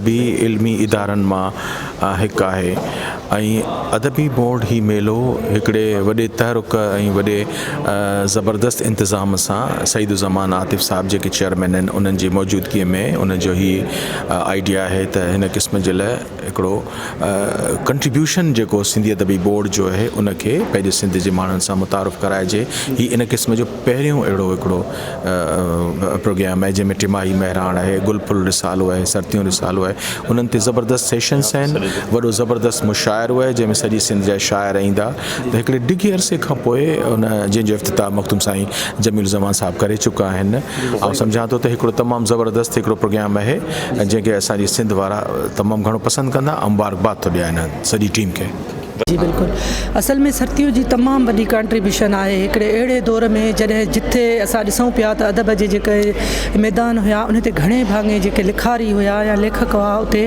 अदबी इल्मी इदारनि मां हिकु आहे ऐं अदबी बोर्ड ही मेलो हिकिड़े वॾे तहरुक ऐं वॾे ज़बरदस्त इंतज़ाम सां सईदुज़मान आतिफ़ साहब जेके चेयरमैन आहिनि उन्हनि जी मौजूदगीअ में उनजो ही आइडिया आहे त हिन क़िस्म जे लाइ हिकिड़ो कंट्रीब्यूशन जेको सिंधी अदबी बोर्ड जो आहे उनखे पंहिंजे सिंध जे माण्हुनि सां मुतारिफ़ कराइजे। ही इन क़िस्म जो पहिरियों अहिड़ो हिकिड़ो प्रोग्राम आहे जंहिंमें टिमाही महिराण आहे, गुलफुल रिसालो आहे, सर्तियूं रिसालो आहे, उन्हनि ते ज़बरदस्त सेशन्स आहिनि, वॾो ज़बरदस्त मुशाइरो आहे जंहिंमें सॼी सिंध जा शाइर ईंदा। त हिकिड़े डिघे अरसे खां पोइ उन जंहिंजो इफ़्तिताह मखदूम साईं जमील ज़मान साहब करे चुका आहिनि। ऐं सम्झां थो त हिकिड़ो तमामु ज़बरदस्त हिकिड़ो प्रोग्राम आहे जंहिंखे असांजी सिंध वारा तमामु घणो पसंदि कंदा ऐं मुबारकबाद थो ॾियां सॼी टीम खे। जी बिल्कुलु, असल में सर्तियूं जी तमामु वॾी कंट्रीब्यूशन आहे हिकिड़े अहिड़े दौर में जॾहिं जिथे असां ॾिसूं पिया त अदब जे जेके मैदान हुया उन ते घणे भाङे जेके लिखारी हुया या लेखक हुआ उते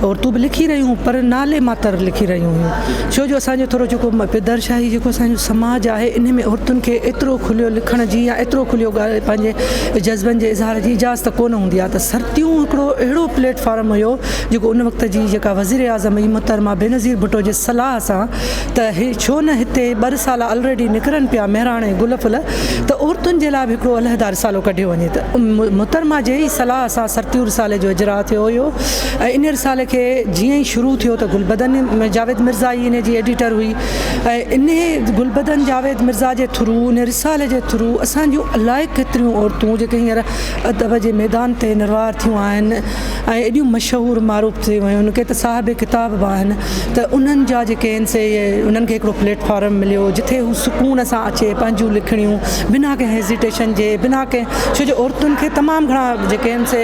औरतूं बि लिखी रहियूं पर नाले मातर लिखी रहियूं हुयूं। छो जो असांजो थोरो जेको पिदरशाही जेको असांजो समाज आहे इन में औरतुनि खे एतिरो खुलियो लिखण जी या एतिरो खुलियो पंहिंजे जज़्बनि जे इज़हार जी इजाज़त कोन हूंदी आहे। त सर्तियूं हिकिड़ो अहिड़ो प्लेटफॉर्म हुयो जेको उन वक़्त जी जेका वज़ीर आज़म हुई मुहतरमा बेनज़ीर भुट्टो जे सलाह सां त छो न हिते 2 साल ऑलरेडी निकिरनि पिया महिराण ऐं गुलफुल त औरतुनि जे लाइ बि हिकिड़ो अलहदा रिसालो कढियो वञे। त मुहतरमा जे ई सलाह सां सर्तियूं रिसाले जो इजरा थियो हुयो ऐं इन रिसाले खे जीअं ई शुरू थियो त गुलबदन जावेद मिर्ज़ा ई इन जी एडिटर हुई ऐं इन गुलबदन जावेद मिर्ज़ा जे थ्रू इन रिसाले जे थ्रू असांजूं अलाए केतिरियूं औरतूं जेके हींअर अदब जे मैदान ते निर्वार थियूं आहिनि ऐं एॾियूं मशहूरु मारूफ़ थी वियूं आहिनि, के त साहिब किताब बि आहिनि। त उन्हनि जा जेके आहिनि से उन्हनि खे हिकिड़ो प्लेटफॉर्म मिलियो जिथे हू सुकून सां अचे पंहिंजूं लिखणियूं बिना कंहिं हेज़िटेशन जे बिना कंहिं, छो जो औरतुनि खे तमामु घणा जेके आहिनि से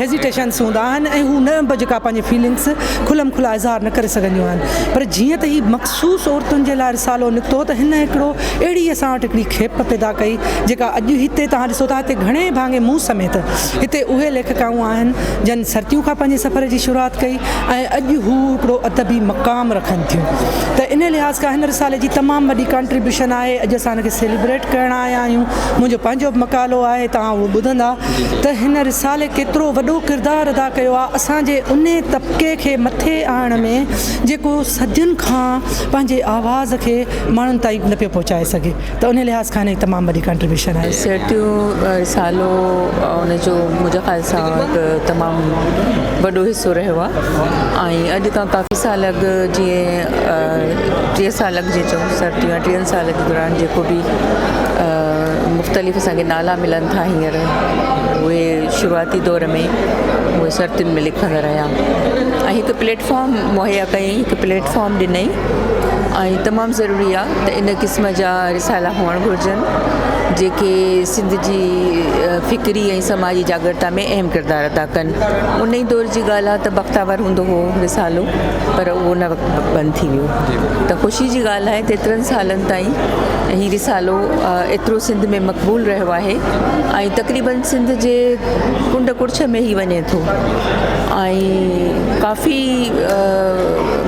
हेज़िटेशन्स हूंदा आहिनि ऐं हू न बि जेका पंहिंजी फीलिंग्स खुलम खुला इज़हार न करे सघंदियूं आहिनि। पर जीअं त ही मख़सूसु औरतुनि जे लाइ रिसालो निकितो त हिन हिकिड़ो अहिड़ी असां वटि हिकिड़ी खेप पैदा कई जेका अॼु हिते तव्हां ॾिसो था हिते घणे भाङे मूं समेत हिते उहे लेखकाऊं आहिनि जन सर्तियूं खां पंहिंजे सफ़र जी शुरूआत कई ऐं अॼु हू हिकिड़ो अदबी मक़ाम रखनि थियूं। त इन लिहाज़ खां हिन रिसाले जी तमामु वॾी कंट्रीब्यूशन आहे। अॼु असां हिनखे सेलिब्रेट करण आया आहियूं। मुंहिंजो पंहिंजो बि मक़ालो आहे, तव्हां उहो ॿुधंदा त हिन रिसाले केतिरो वॾो किरदारु अदा कयो आहे असांजे उन तबिके खे मथे आणण में जेको सदियुनि खां पंहिंजे आवाज़ खे माण्हुनि ताईं न पियो पहुचाए सघे। त उन लिहाज़ खां हिन जी तमामु वॾी कंट्रीब्यूशन आहे। सर्तियूं रिसालो उनजो मुंहिंजे ख़्याल सां हिकु तमामु वॾो हिसो रहियो आहे ऐं अॼु खां काफ़ी साल अॻु जीअं 3 साल अॻु जे चऊं सर्तियूं 3 साल जे दौरान जेको बि मुख़्तलिफ़ असांखे नाला मिलनि था हींअर उहे शुरूआती दौर में उहे सर्तियुनि में लिखंदा रहिया ऐं हिकु प्लेटफॉर्म मुहैया कयईं, हिकु प्लेटफॉर्म ॾिनई ऐं तमामु ज़रूरी आहे त इन क़िस्म जा रिसाला हुअणु घुरिजनि जेके सिंध जी फ़िक्री ऐं समाजी जागरता में अहम किरदारु अदा कनि। उन ई दौर जी ॻाल्हि आहे त बख़्तावर हूंदो हो रिसालो पर उहो न बंदि थी वियो। त ख़ुशी जी ॻाल्हि आहे त 3 सालनि ताईं हीउ रिसालो एतिरो सिंध में मक़बूल रहियो आहे ऐं तक़रीबन सिंध जे कुंड कुड़छ में ई वञे थो ऐं काफ़ी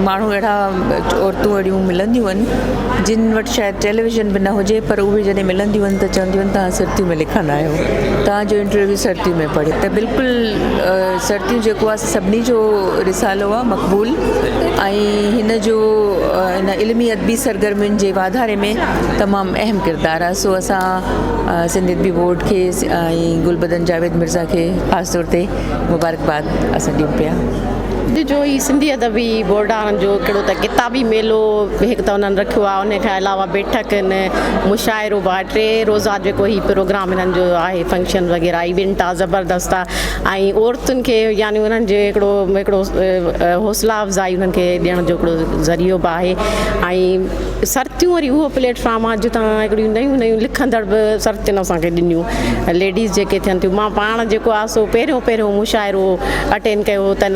माण्हू अहिड़ा औरतूं अहिड़ियूं मिलंदियूं आहिनि जिन वटि शायदि टेलीविज़न बि न हुजे पर उहे जॾहिं मिलंदियूं आहिनि त चवंदियूं आहिनि तव्हां सर्तियूं में लिखंदा आहियो, तव्हांजो इंटरव्यू सर्तियूं में पढ़े। त बिल्कुलु सर्तियूं जेको आहे सभिनी जो रिसालो आहे मक़बूल ऐं हिन जो हिन इल्मी अदबी सरगर्मियुनि जे वाधारे में तमामु अहम किरदारु आहे। सो असां सिंधी अदबी बोर्ड खे ऐं गुलबदन जावेद मिर्ज़ा खे ख़ासि तौर ते मुबारकबाद असां ॾियूं पिया। जो ही सिंधी अदबी बोर्ड वारनि जो हिकिड़ो त किताबी मेलो हिकु त उन्हनि रखियो आहे, उन खां अलावा बैठक आहिनि, मुशाइरो बि आहे, 3 रोज़ा जेको ही प्रोग्राम हिननि जो आहे फंक्शन वग़ैरह इवेंट आहे ज़बरदस्त आहे ऐं औरतुनि खे यानी उन्हनि जे हिकिड़ो हौसला अफ़ज़ाई उन्हनि खे ॾियण जो हिकिड़ो ज़रियो बि आहे। ऐं सर्तियूं वरी उहो प्लेटफॉर्म आहे जितां हिकिड़ियूं नयूं लिखंदड़ बि सर्तियुनि असांखे ॾिनियूं लेडीज़ जेके थियनि थियूं। मां पाण जेको आहे सो पहिरियों मुशाइरो अटेंड कयो त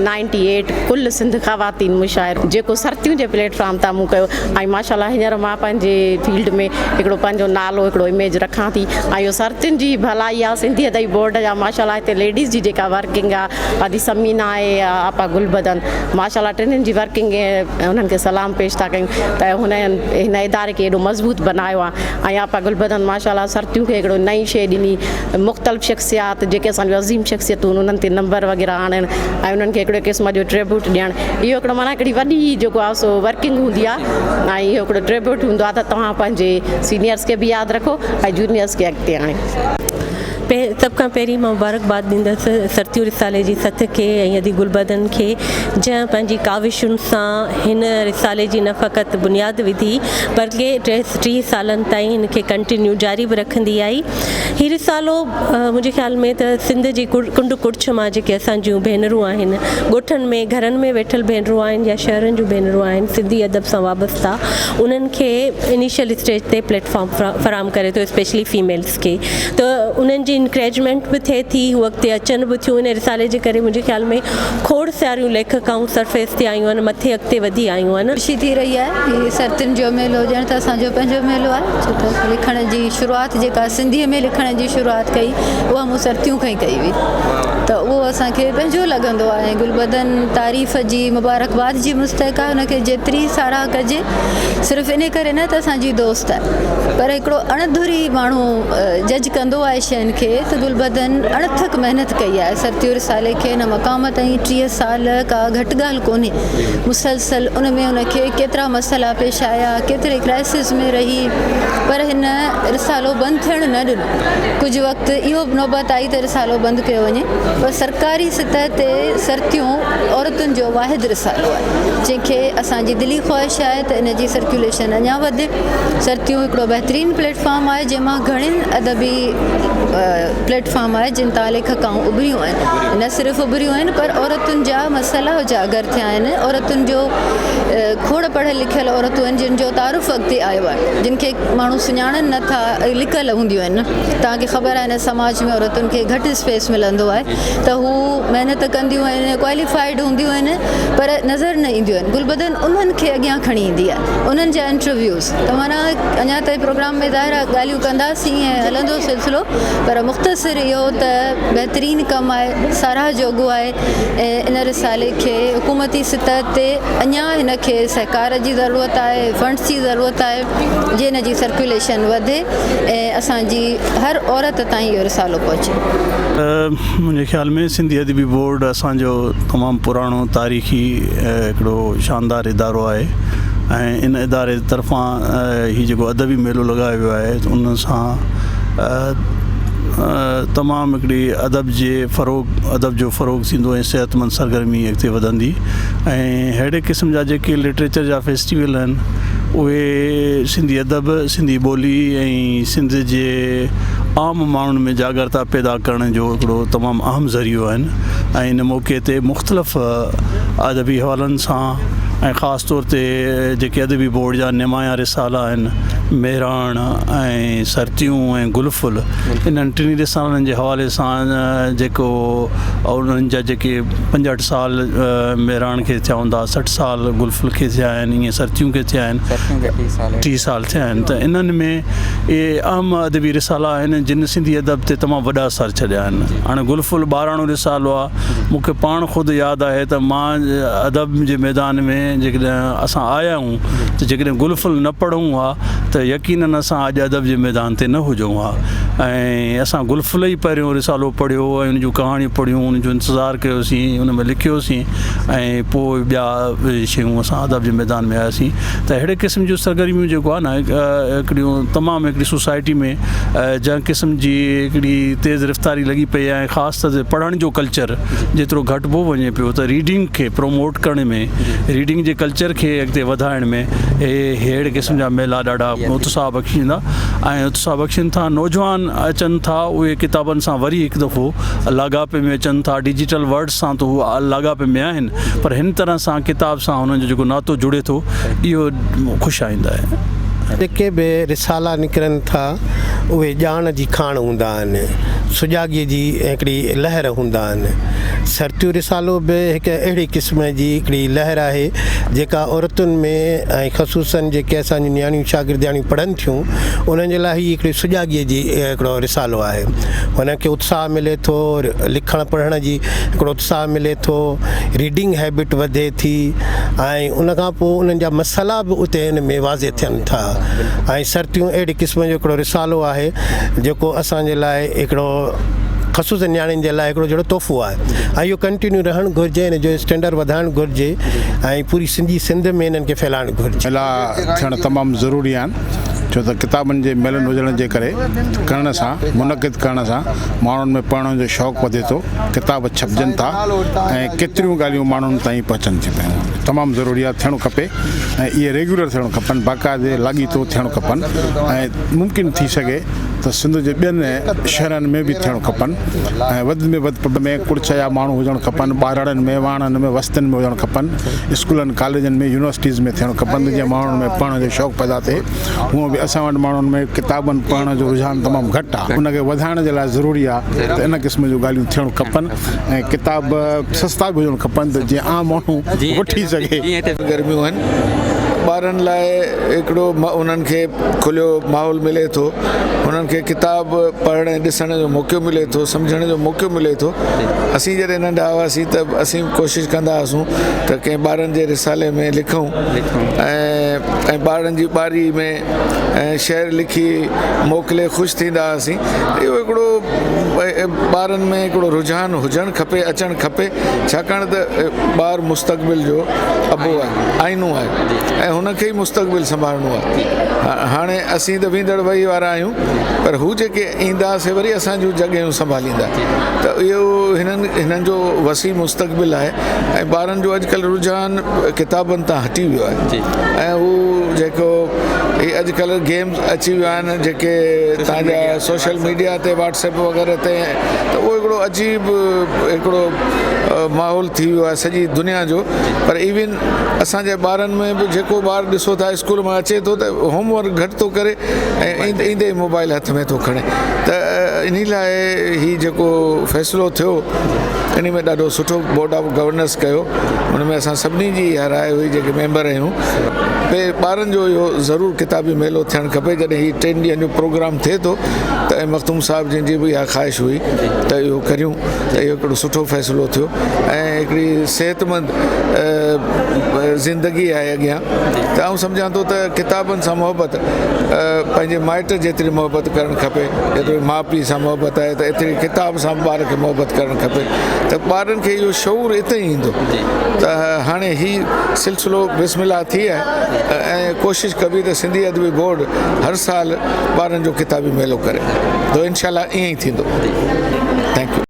98 कुल सिंध ख़वातीन मुशाइरो जेको सर्तियूं जे प्लेटफॉर्म तां मूं कयो ऐं माशाल्लाह हींअर मां पंहिंजे फील्ड में हिकिड़ो पंहिंजो नालो हिकिड़ो इमेज रखां थी ऐं इहो सर्तियुनि जी भलाई आहे सिंधी अदबी बोर्ड जा माशाल्लाह हिते लेडीज़ जी जेका वर्किंग आहे आदि समीना आहे या आपा गुलबदन माशाल्लाह टिनिनि जी वर्किंग हुननि खे सलाम पेश था कयूं त हिन इदारे खे एॾो मज़बूत बनायो आहे ऐं आपा गुलबदन माशाल्लाह सर्तियूं खे हिकिड़ो नई शइ ॾिनी मुख़्तलिफ़ शख़्सियात जेके असांजो अज़ीम शख़्सियतूं उन्हनि ते नंबर वग़ैरह आणनि ऐं उन्हनि खे हिकिड़े क़िस्म जो ट्रिब्यूट ॾियणु इहो हिकिड़ो माना हिकिड़ी वॾी जेको आहे सो वर्किंग हूंदी आहे ऐं इहो हिकिड़ो ट्रिब्यूट हूंदो आहे त तव्हां पंहिंजे सीनियर्स खे बि यादि रखो ऐं जूनियर्स खे अॻिते आणे सभ खां पहिरीं मां मुबारकबाद ॾींदसि सर्तियूं रिसाले जी सथ खे ऐं अदी गुलबदन खे जंहिं पंहिंजी काविशुनि सां हिन रिसाले जी न फ़क़ति बुनियादु विधी बल्कि 30 सालनि ताईं हिन खे कंटिन्यू जारी बि रखंदी आई हीउ रिसालो मुंहिंजे ख़्याल में त सिंध जी कुंड कुड़छ मां जेके असांजियूं भेनरूं आहिनि ॻोठनि में घरनि में वेठल भेनरूं आहिनि या शहरनि जूं भेनरूं आहिनि सिंधी अदब सां वाबस्ता उन्हनि खे इनिशियल स्टेज ते प्लेटफॉर्म फराहम करे थो स्पेशली फीमेल्स खे त उन्हनि जी इंकरेजमेंट बि थिए थी हू अॻिते अचनि बि थियूं इन रिसाले जे करे मुंहिंजे ख़्याल में खोड़ सारियूं लेखकाऊं सरफेस ते आयूं आहिनि मथे अॻिते वधी आयूं आहिनि ख़ुशी थी रही आहे हीअ सर्तियुनि जो मेलो ॼण त असांजो पंहिंजो मेलो आहे छो त लिखण जी शुरूआति जेका सिंधीअ में लिखण जी शुरूआति कई उहा मूं सर्तियूं खां ई कई हुई त उहो असांखे पंहिंजो लॻंदो आहे गुलबदन तारीफ़ जी मुबारकबाद जी मुस्तहिक़ आहे हुनखे जेतिरी साराह कजे सिर्फ़ु इन करे न त असांजी दोस्त आहे पर हिकिड़ो अणधुरी माण्हू जज कंदो आहे शयुनि खे त गुलबदन अणथक महिनत कई आहे सर्तियूं रिसाले खे हिन मक़ाम ताईं 30 साल का घटि ॻाल्हि कोन्हे मुसलसल उन में उनखे केतिरा मसइला पेश आया केतिरे क्राइसिस में रही पर हिन रिसालो बंदि थियणु न ॾिनो कुझु वक़्तु इहो नौबत आई त रिसालो बंदि कयो वञे पर सरकारी सतह ते सर्तियूं औरतुनि जो वाहिद रिसालो आहे जंहिंखे असांजी दिली ख़्वाहिश आहे त इन जी सर्कुलेशन अञा वधे सर्तियूं हिकिड़ो बहितरीनु प्लेटफॉर्म आहे जंहिंमां घणियुनि अदबी प्लेटफॉर्म आहे जिन तां लेखकाऊं उभरियूं आहिनि न सिर्फ़ु उभरियूं आहिनि पर औरतुनि जा मसइला उजागर थिया आहिनि औरतुनि जो खोड़ पढ़ियल लिखियल औरतूं आहिनि जिन जो तारुफ़ अॻिते आयो आहे जिन खे माण्हू सुञाणनि नथा लिकियल हूंदियूं आहिनि तव्हांखे ख़बर आहे हिन समाज में औरतुनि खे घटि स्पेस मिलंदो आहे त हू महिनत कंदियूं आहिनि क्वालिफाइड हूंदियूं आहिनि पर नज़र न ईंदियूं आहिनि गुलबदन उन्हनि खे अॻियां खणी ईंदी आहे उन्हनि जा इंटरव्यूज़ त माना अञा ताईं प्रोग्राम में ज़ाहिर ॻाल्हियूं कंदासीं ऐं हलंदो सिलसिलो पर मुख़्तसिर इहो त बहितरीनु कमु आहे साराह जोॻो आहे ऐं इन रिसाले खे हुकूमती सतह ते अञा हिन खे सहकार जी ज़रूरत आहे फंड्स जी ज़रूरत आहे जीअं हिन जी सर्कुलेशन वधे ऐं असांजी हर औरत ताईं इहो रिसालो पहुचे मुंहिंजे ख़्याल में सिंधी अदबी बोर्ड असांजो तमामु पुराणो तारीख़ी हिकिड़ो शानदार इदारो आहे ऐं इन इदारे तरफ़ां हीउ जेको अदबी मेलो लॻायो वियो आहे उन सां तमामु हिकिड़ी अदब जो फ़रोग़ थींदो ऐं सिहतमंद सरगर्मी अॻिते वधंदी ऐं अहिड़े क़िस्म जा जेके लिटरेचर जा फेस्टिवल आहिनि उहे सिंधी अदब सिंधी ॿोली ऐं सिंध जे आम माण्हुनि में जागरता पैदा करण जो हिकिड़ो तमामु अहम ज़रियो आहिनि ऐं इन मौक़े ते मुख़्तलिफ़ अदबी हवालनि सां ऐं ख़ासि तौर ते जेके अदबी बोर्ड जा नुमाया रिसाला आहिनि मेहराण ऐं सर्तियूं ऐं गुलफुल इन्हनि टिनी रिसालनि जे हवाले सां जेको उन्हनि जा जेके 65 साल मेहराण खे थिया हूंदा 60 साल गुलफुल खे थिया आहिनि ईअं सर्तियूं खे थिया आहिनि 30 साल थिया आहिनि त इन्हनि में इहे अहम अदबी रिसाला आहिनि जिन सिंधी अदब ते तमामु वॾा असर छॾिया आहिनि हाणे गुलफुल 12 रिसालो आहे मूंखे पाण ख़ुदि यादि आहे त मां अदब जे मैदान में जेकॾहिं असां आया आहियूं त जेकॾहिं गुलफुल न पढ़ूं हा त यकीनन असां अॼु अदब जे मैदान ते न हुजूं हा ऐं असां गुलफुल ई पहिरियों रिसालो पढ़ियो ऐं उन जूं कहाणियूं पढ़ियूं उन जो इंतज़ारु कयोसीं उन में लिखियोसीं ऐं पोइ ॿिया शयूं असां अदब जे मैदान में आयासीं त अहिड़े क़िस्म जूं सरगर्मियूं जेको आहे न हिकिड़ियूं तमामु हिकिड़ी सोसाइटी में जंहिं क़िस्म जी हिकिड़ी तेज़ रफ़्तारी लॻी पई आहे ऐं ख़ासि तौर ते पढ़ण जो कल्चर जेतिरो घटिबो वञे पियो त रीडिंग खे प्रोमोट करण में रीडिंग जे कल्चर खे अॻिते वधाइण में अहिड़े क़िस्म जा मेला ॾाढा उत्साह बख़्शींदा ऐं उत्साह बख़्शीनि था नौजवान अचनि था उहे किताबनि सां वरी हिकु दफ़ो लाॻापे में अचनि था डिजिटल वर्ड्स सां त उहे लाॻापे में आहिनि पर हिन तरह सां किताब सां हुननि जो जेको नातो जुड़े थो इहो ख़ुशि आईंदा आहिनि जेके बि रिसाला निकिरनि था उहे ॼाण जी खाण हूंदा आहिनि सुजाॻीअ जी हिकिड़ी लहर हूंदा आहिनि। सरतियूं रिसालो बि हिकु अहिड़ी क़िस्म जी हिकिड़ी लहर आहे जेका औरतुनि में ऐं ख़ुसूसन जेके असांजी नियाणियूं शागirdiयाणियूं पढ़नि थियूं उन्हनि जे लाइ हीअ हिकिड़ी सुजाॻीअ जी हिकिड़ो रिसालो आहे। हुनखे उत्साह मिले थो, लिखण पढ़ण जी हिकिड़ो उत्साह मिले थो, रीडिंग हैबिट वधे थी ऐं उनखां पोइ उन्हनि जा मसाला बि उते हिन में वाज़े थियनि था। ऐं सरतियूं अहिड़ी क़िस्म जो हिकिड़ो रिसालो आहे जेको असांजे लाइ हिकिड़ो ख़ुसूसन नियाणियुनि जे लाइ हिकिड़ो जहिड़ो तोहफ़ो आहे ऐं इहो कंटिन्यू रहणु घुरिजे, हिन जो स्टैंडर्ड वधाइणु घुरिजे ऐं पूरी सिंध में हिननि खे फैलाइणु घुरिजे। मेला थियणु तमामु ज़रूरी आहिनि छो त किताबनि जे मेलनि हुजण जे करे करण सां मुनक़िद करण सां माण्हुनि में पढ़ण जो शौक़ु वधे थो, किताब छपजनि था ऐं केतिरियूं ॻाल्हियूं माण्हुनि ताईं पहुचनि थियूं पियूं। तमामु ज़रूरी आहे, थियणो खपे ऐं इहे रेगुलर थियणु खपनि, बाक़ाइदे लाॻीतो थियणु खपनि ऐं मुमकिन थी सघे त सिंध जे ॿियनि शहरनि में बि थियणु खपनि ऐं वधि में वधि में कुर्छ जा माण्हू हुजणु खपनि, ॿारड़नि में वाणनि में वस्तनि में हुजणु खपनि, स्कूलनि कॉलेजनि में यूनिवर्सिटीज़ में थियणु खपनि जीअं माण्हुनि में पढ़ण जो शौक़ु पैदा थिए। हूअं बि असां वटि माण्हुनि में किताबनि पढ़ण जो रुझान तमामु घटि आहे, उनखे वधाइण जे लाइ ज़रूरी आहे त इन क़िस्म जूं ॻाल्हियूं थियणु खपनि ऐं किताब सस्ता बि हुजणु खपनि त जीअं आम माण्हू वठी सघे। गर्मियूं आहिनि, ॿारनि लाइ हिकिड़ो उन्हनि खे खुलियो माहौल मिले थो, उन्हनि खे किताब पढ़ण ऐं ॾिसण जो मौक़ो मिले थो, सम्झण जो मौक़ो मिले थो। असीं जॾहिं नंढा हुआसीं त असीं कोशिशि कंदा हुआसीं त कंहिं ॿारनि जे रिसाले में लिखूं ऐं ॿारनि जी ॿारी में शेर लिखी मोकिले ख़ुशि थींदा हुआसीं। इहो हिकिड़ो ॿारनि में हिकिड़ो रुझान हुजणु खपे, अचणु खपे, छाकाणि त ॿारु मुस्तक़बिल जो अबो आहे, आईनो आहे ऐं हुनखे ई मुस्तक़बिल संभालणो आहे। हाणे असीं त वेंदड़ वही वारा आहियूं, पर हू जेके ईंदा से वरी असां जूं जॻहियूं संभालींदा, त इहो हिननि जो वसी मुस्तक़बिल आहे ऐं ॿारनि जो अॼुकल्ह रुझान किताबनि तां हटी वियो आहे ऐं हू जेको अॼुकल्ह गेम्स अची विया आहिनि जेके तव्हांजा सोशल मीडिया ते व्हाट्सएप वग़ैरह ते, त उहो हिकिड़ो अजीब हिकिड़ो माहौल थी वियो आहे सॼी दुनिया जो। पर इवन असांजे ॿारनि में बि जेको ॿारु ॾिसो था स्कूल मां अचे थो त होमवर्क घटि थो करे ऐं ईंदे मोबाइल हथ में थो खणे, त इन लाइ हीउ जेको फ़ैसिलो थियो इन में ॾाढो सुठो बोर्ड ऑफ गवर्नेंस कयो, हुन में असां सभिनी जी इहा राय हुई जेके मेंबर आहियूं भई ॿारनि जो इहो ज़रूरु किताबी मेलो थियणु खपे। जॾहिं हीउ 3 ॾींहंनि जो प्रोग्राम थिए थो त मखदूम साहिब जिन जी बि इहा ख़्वाहिश हुई त इहो करियूं, त इहो हिकिड़ो सुठो फ़ैसिलो थियो ऐं हिकिड़ी सिहतमंद ज़िंदगी आहे अॻियां। त आउं सम्झां थो त किताबनि सां मोहबत पंहिंजे माइट जेतिरी मोहबत करणु खपे, जेतिरी माउ पीउ सां मोहबत आहे त एतिरी किताब सां ॿार खे मोहबत करणु खपे, त ॿारनि खे इहो शऊर हिते ई ईंदो। त हाणे हीउ सिलसिलो बिस्मिल्लाह थी आहे ऐं कोशिशि कबी त सिंधी अदबी बोर्ड हर साल ॿारनि जो किताबी मेलो करे, त इंशाल्लाह ईअं ई थींदो। Thank U.